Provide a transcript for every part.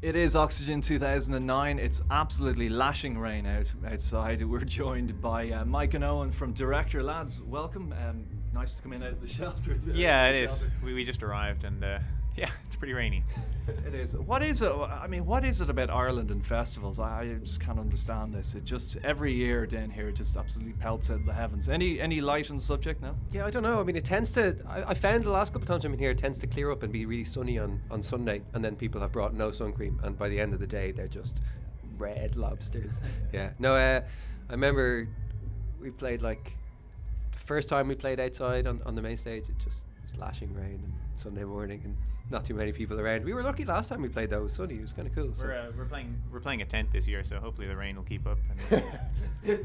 It is Oxegen 2009. It's absolutely lashing rain outside. We're joined by Mike and Owen from Director. Lads, welcome. Nice to come in out of the shelter. Yeah, it is. We just arrived, and yeah, it's pretty rainy. It is. What is it? I mean, what is it about Ireland and festivals? I just can't understand this. It just every year down here just absolutely pelts out of the heavens. Any light on the subject now? Yeah, I don't know. I mean, it tends to. I found the last couple of times I'm in here, it tends to clear up and be really sunny on Sunday, and then people have brought no sun cream, and by the end of the day, they're just red lobsters. Yeah. No, I remember we played the first time we played outside on the main stage. It just was lashing rain and Sunday morning and not too many people around. We were lucky last time we played though. It was sunny. It was kind of cool. We're playing a tent this year, so hopefully the rain will keep up.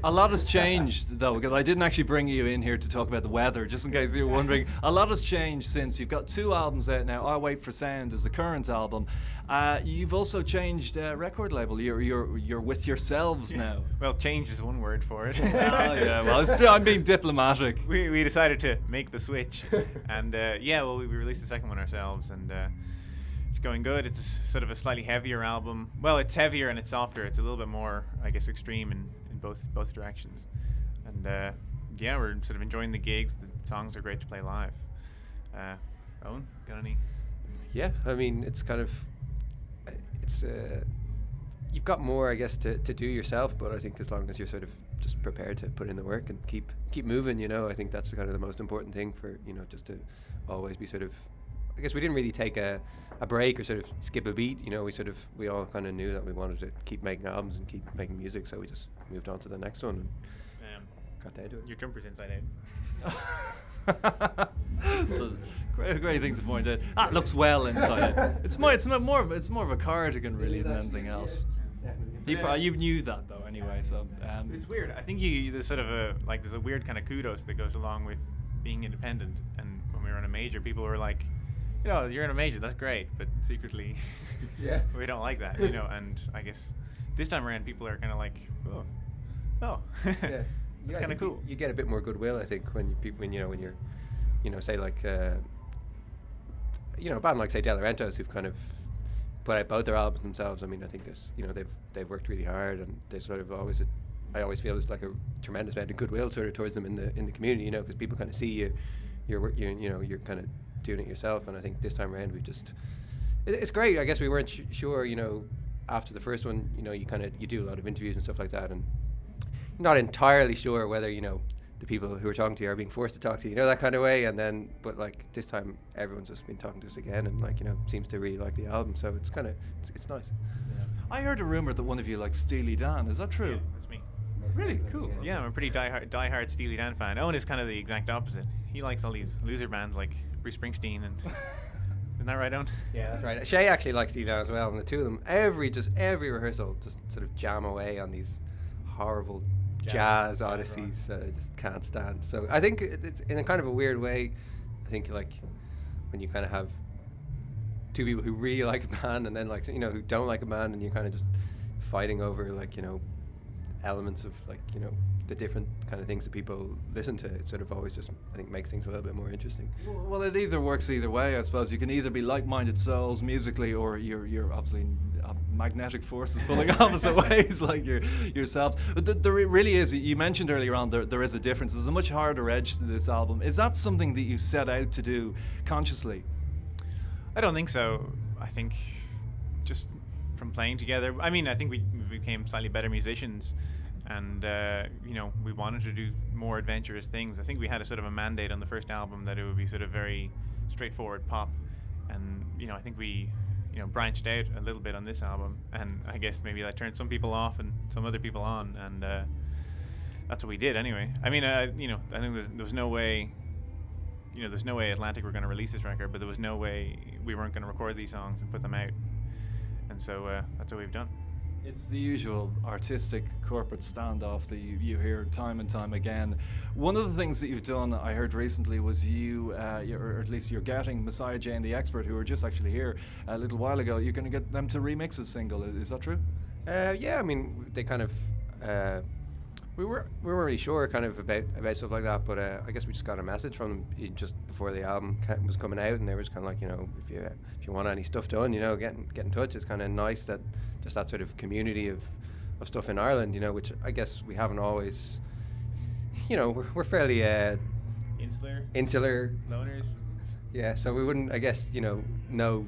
A lot has changed though, because I didn't actually bring you in here to talk about the weather, just in case you were wondering. A lot has changed since you've got 2 albums out now. I Wait for Sound is the current album. You've also changed record label. You're with yourselves now. Well, change is one word for it. Oh yeah. Well, I'm being diplomatic. We decided to make the switch, and we released the second one ourselves, and it's going good. It's sort of a slightly heavier album. Well, it's heavier and it's softer. It's a little bit more, I guess, extreme in both directions. And we're sort of enjoying the gigs. The songs are great to play live. Owen, got any? Yeah, I mean, it's kind of, you've got more, I guess, to do yourself. But I think as long as you're sort of just prepared to put in the work and keep moving, I think that's kind of the most important thing for just to always be sort of. I guess we didn't really take a break or sort of skip a beat. We all kind of knew that we wanted to keep making albums and keep making music, so we just moved on to the next one and got down to it. Your jumper's inside out. So great thing to point out. That looks well inside out. It's more of a cardigan really than anything else. You knew that though anyway. So it's weird. I think there's sort of there's a weird kind of kudos that goes along with being independent. And when we were on a major, people were like, you're in a major, that's great, but secretly, yeah, we don't like that, And I guess this time around, people are kind of like, oh, yeah, it's kind of cool. You get a bit more goodwill, I think, when you're, say a band like say De La Rentos, who've kind of put out both their albums themselves. I mean, I think this, they've worked really hard, and they sort of always. I always feel there's like a tremendous amount of goodwill sort of towards them in the community, because people kind of see you're kind of doing it yourself. And I think this time around it's great. I guess we weren't sure, after the first one, you do a lot of interviews and stuff like that, and not entirely sure whether the people who are talking to you are being forced to talk to you, that kind of way. And then, but this time everyone's just been talking to us again, and seems to really like the album. So it's kind of it's nice. Yeah. I heard a rumor that one of you likes Steely Dan. Is that true? Yeah, that's me. Really cool. Yeah, I'm a pretty diehard Steely Dan fan. Owen is kind of the exact opposite. He likes all these loser bands like Bruce Springsteen and. Isn't that right, Owen? Yeah, that's right. Shay actually likes Steely Dan as well, and the two of them every rehearsal just sort of jam away on these horrible jazz odysseys that I just can't stand. So I think it's in a kind of a weird way. I think when you kind of have two people who really like a band and then who don't like a band, and you're kind of just fighting over elements of the different kind of things that people listen to. It sort of always just, I think, makes things a little bit more interesting. Well, it either works either way, I suppose. You can either be like-minded souls musically, or you're obviously magnetic forces pulling opposite ways, like yourselves. But there really is. You mentioned earlier on there is a difference. There's a much harder edge to this album. Is that something that you set out to do consciously? I don't think so. I think just from playing together. I mean, I think we became slightly better musicians. And we wanted to do more adventurous things. I think we had a sort of a mandate on the first album that it would be sort of very straightforward pop, and I think we branched out a little bit on this album, and I guess maybe that turned some people off and some other people on, and that's what we did anyway. I mean, I think there was no way, there's no way Atlantic were going to release this record, but there was no way we weren't going to record these songs and put them out, and so that's what we've done. It's the usual artistic corporate standoff that you hear time and time again. One of the things that you've done, I heard recently, was or at least you're getting Messiah J and the Expert, who were just actually here a little while ago. You're going to get them to remix a single. Is that true? Yeah, I mean, they kind of. we weren't really sure kind of about stuff like that, but I guess we just got a message from them just before the album was coming out, and they were just kind of like, you know, if you want any stuff done, you know, get in touch. It's kind of nice that just that sort of community of stuff in Ireland, you know, which I guess we haven't always, you know, we're fairly insular loners. Yeah, so we wouldn't, I guess, you know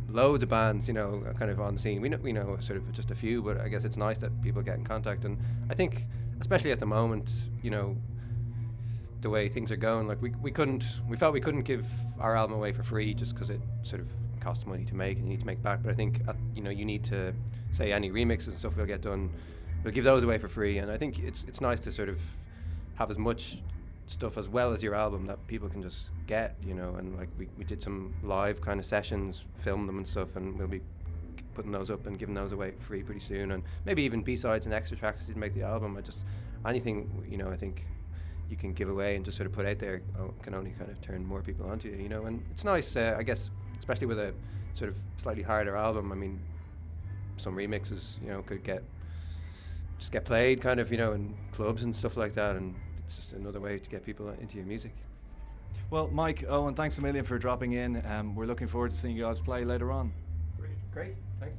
loads of bands, you know, kind of on the scene. We know sort of just a few, but I guess it's nice that people get in contact. And I think, especially at the moment, you know, the way things are going, like we felt we couldn't give our album away for free just because it sort of costs money to make and you need to make back. But I think, you know, you need to say any remixes and stuff we'll get done, we'll give those away for free. And I think it's nice to sort of have as much stuff as well as your album that people can just get, you know. And like we did some live kind of sessions, filmed them and stuff, and we'll be putting those up and giving those away free pretty soon, and maybe even B-sides and extra tracks to make the album. Anything, you know, I think you can give away and just sort of put out there can only kind of turn more people onto you, you know. And it's nice, I guess, especially with a sort of slightly harder album. I mean, some remixes, you know, could get played kind of, you know, in clubs and stuff like that, and it's just another way to get people into your music. Well, Mike, Owen, thanks a million for dropping in. We're looking forward to seeing you guys play later on. Great, thanks.